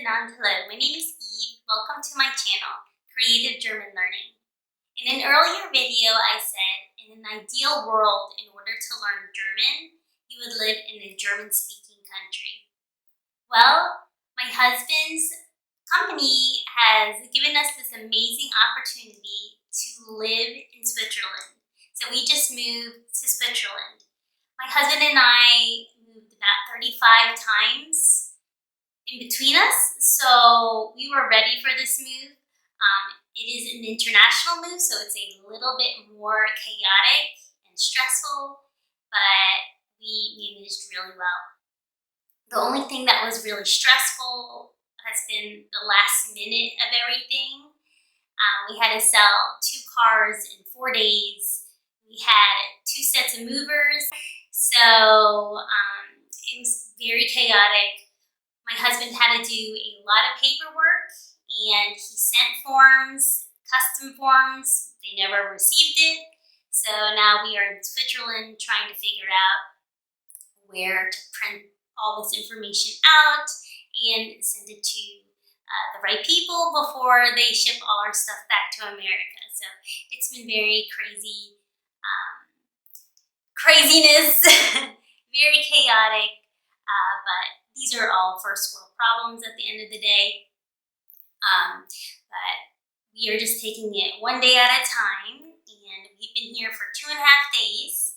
and hello, my name is Eve. Welcome to my channel, Creative German Learning. In an earlier video, I said, in an ideal world, in order to learn German, you would live in a German-speaking country. Well, my husband's company has given us this amazing opportunity to live in Switzerland. So we just moved to Switzerland. My husband and I moved about 35 times in between us, so we were ready for this move. It is an international move, so it's a little bit more chaotic and stressful, but we managed really well. The only thing that was really stressful has been the last minute of everything. We had to sell 2 cars in 4 days. We had 2 sets of movers, so it was very chaotic. My husband had to do a lot of paperwork, and he sent forms, custom forms. They never received it. So now we are in Switzerland trying to figure out where to print all this information out and send it to the right people before they ship all our stuff back to America. So it's been very craziness, very chaotic, but these are all first world problems at the end of the day. But we are just taking it one day at a time, and we've been here for 2.5 days,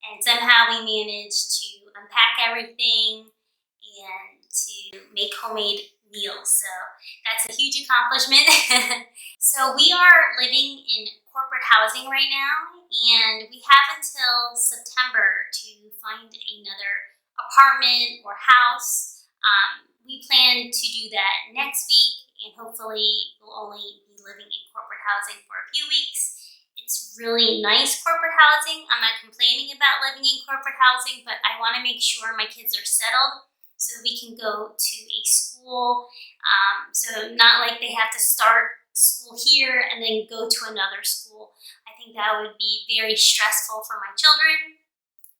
and somehow we managed to unpack everything and to make homemade meals. So that's a huge accomplishment. So we are living in corporate housing right now, and we have until September to find another apartment or house. We plan to do that next week, and hopefully we'll only be living in corporate housing for a few weeks. It's really nice corporate housing. I'm not complaining about living in corporate housing, but I want to make sure my kids are settled so we can go to a school. So not like they have to start school here and then go to another school. I think that would be very stressful for my children.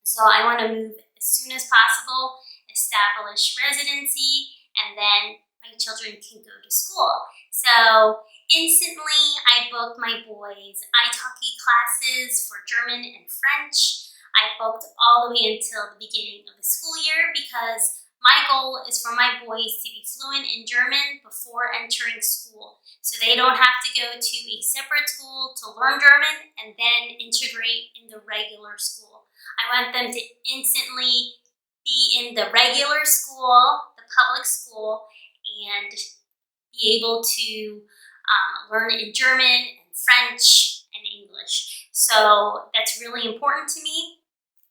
So I want to move as soon as possible, establish residency, and then my children can go to school. So instantly I booked my boys' italki classes for German and French. I booked all the way until the beginning of the school year because my goal is for my boys to be fluent in German before entering school. So they don't have to go to a separate school to learn German and then integrate in the regular school. I want them to instantly be in the regular school, the public school, and be able to learn in German and French and English. So that's really important to me.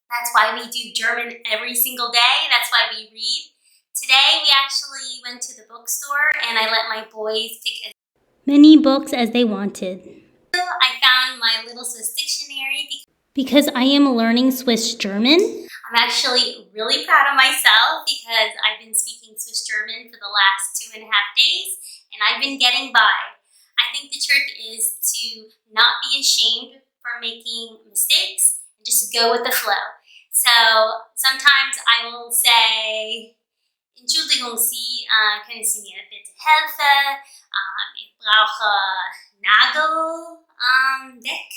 That's why we do German every single day. That's why we read. Today we actually went to the bookstore and I let my boys pick as many books as they wanted. I found my little Swiss dictionary because I am learning Swiss German. I'm actually really proud of myself because I've been speaking Swiss German for the last 2.5 days and I've been getting by. I think the trick is to not be ashamed for making mistakes and just go with the flow. So sometimes I will say, Entschuldigung Sie, können Sie mir bitte helfen? Ich brauche Nagellack.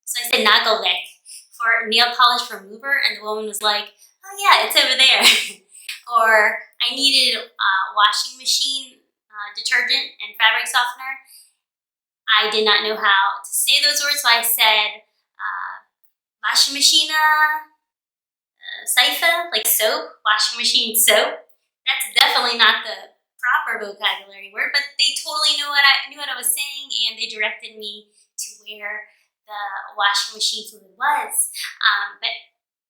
So I said Nagellack for nail polish remover, and the woman was like, oh yeah, it's over there. Or I needed washing machine detergent and fabric softener. I did not know how to say those words, so I said Waschmaschine Seife, like soap, washing machine soap. That's definitely not the proper vocabulary word, but they totally knew what I was saying, and they directed me to where the washing machine fluid was. But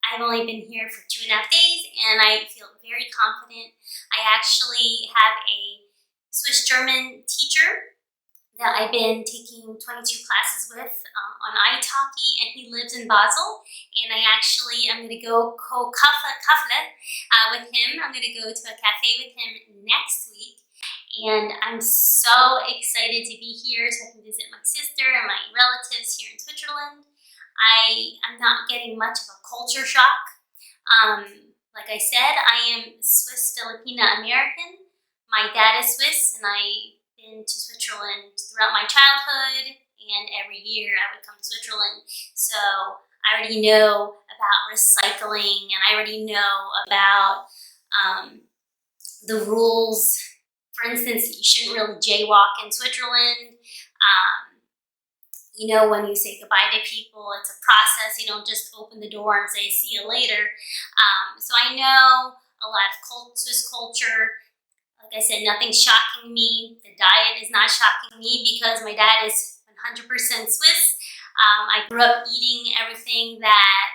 I've only been here for 2.5 days, and I feel very confident. I actually have a Swiss German teacher that I've been taking 22 classes with on italki, and he lives in Basel. And I'm going to go Kaffle with him. I'm going to go to a cafe with him next week. And I'm so excited to be here so I can visit my sister and my relatives here in Switzerland. I'm not getting much of a culture shock. Like I said, I am Swiss Filipina American. My dad is Swiss, and I've been to Switzerland throughout my childhood, and every year I would come to Switzerland. So I already know about recycling, and I already know about the rules. For instance, you shouldn't really jaywalk in Switzerland. When you say goodbye to people, it's a process. You don't just open the door and say, see you later. So I know a lot of Swiss culture. Like I said, nothing's shocking me. The diet is not shocking me because my dad is 100% Swiss. I grew up eating everything that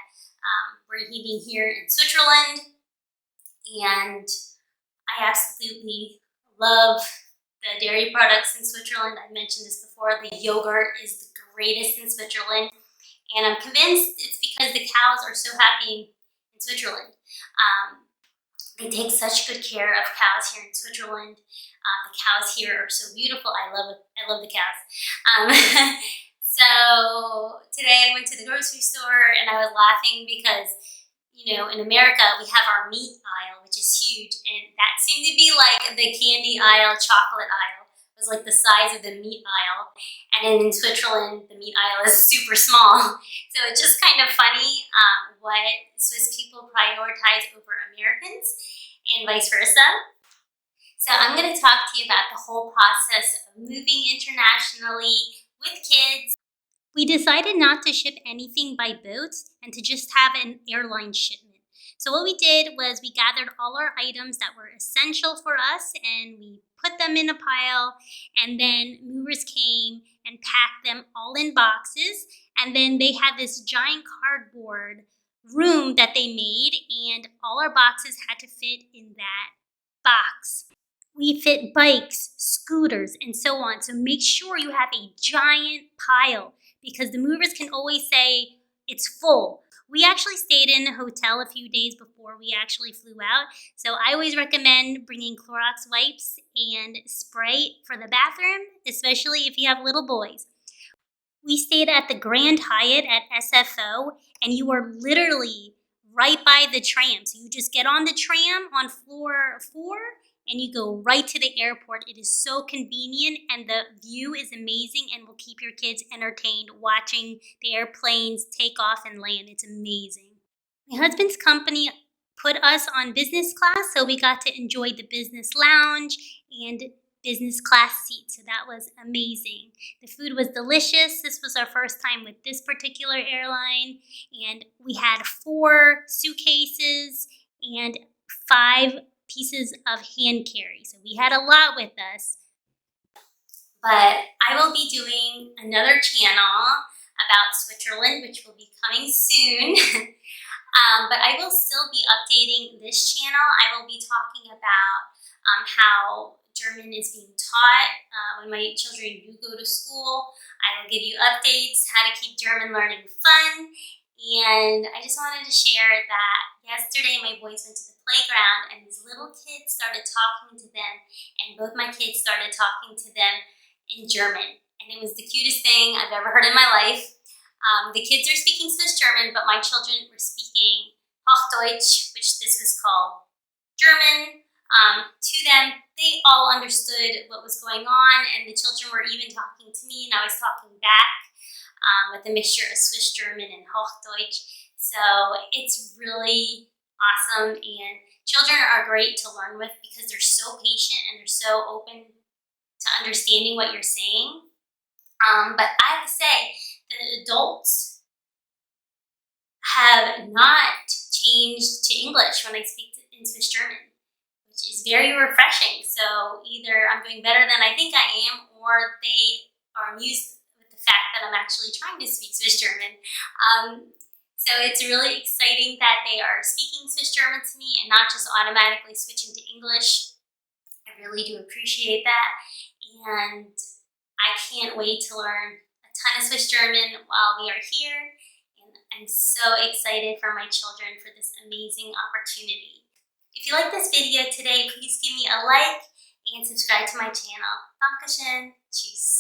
we're eating here in Switzerland, and I absolutely love the dairy products in Switzerland. I mentioned this before. The yogurt is the greatest in Switzerland, and I'm convinced it's because the cows are so happy in Switzerland. They take such good care of cows here in Switzerland. The cows here are so beautiful. I love the cows. So today I went to the grocery store and I was laughing because, in America we have our meat aisle, which is huge, and that seemed to be like the candy aisle, chocolate aisle. It was like the size of the meat aisle. And then in Switzerland, the meat aisle is super small. So it's just kind of funny what Swiss people prioritize over Americans and vice versa. So I'm going to talk to you about the whole process of moving internationally with kids. We decided not to ship anything by boat and to just have an airline shipment. So what we did was we gathered all our items that were essential for us and we put them in a pile, and then movers came and packed them all in boxes, and then they had this giant cardboard room that they made, and all our boxes had to fit in that box. We fit bikes, scooters, and so on. So make sure you have a giant pile because the movers can always say it's full. We actually stayed in a hotel a few days before we actually flew out. So I always recommend bringing Clorox wipes and spray for the bathroom, especially if you have little boys. We stayed at the Grand Hyatt at SFO, and you are literally right by the tram. So you just get on the tram on floor 4 and you go right to the airport. It is so convenient and the view is amazing and will keep your kids entertained watching the airplanes take off and land. It's amazing. My husband's company put us on business class, so we got to enjoy the business lounge and business class seats, so that was amazing. The food was delicious. This was our first time with this particular airline, and we had 4 suitcases and 5 pieces of hand carry, so we had a lot with us. But I will be doing another channel about Switzerland, which will be coming soon. But I will still be updating this channel. I will be talking about how German is being taught when my children do go to school. I will give you updates, how to keep German learning fun. And I just wanted to share that yesterday my boys went to the playground and these little kids started talking to them, and both my kids started talking to them in German. And it was the cutest thing I've ever heard in my life. The kids are speaking Swiss German, but my children were speaking Hochdeutsch, which this was called German, to them. They all understood what was going on, and the children were even talking to me, and I was talking back with a mixture of Swiss German and Hochdeutsch. So it's really awesome, and children are great to learn with because they're so patient and they're so open to understanding what you're saying. But I have to say, the adults have not changed to English when I speak in Swiss German, which is very refreshing. So either I'm doing better than I think I am, or they are amused with the fact that I'm actually trying to speak Swiss German. So it's really exciting that they are speaking Swiss German to me and not just automatically switching to English. I really do appreciate that. And I can't wait to learn a ton of Swiss German while we are here. And I'm so excited for my children for this amazing opportunity. If you like this video today, please give me a like and subscribe to my channel. Dankeschön. Tschüss.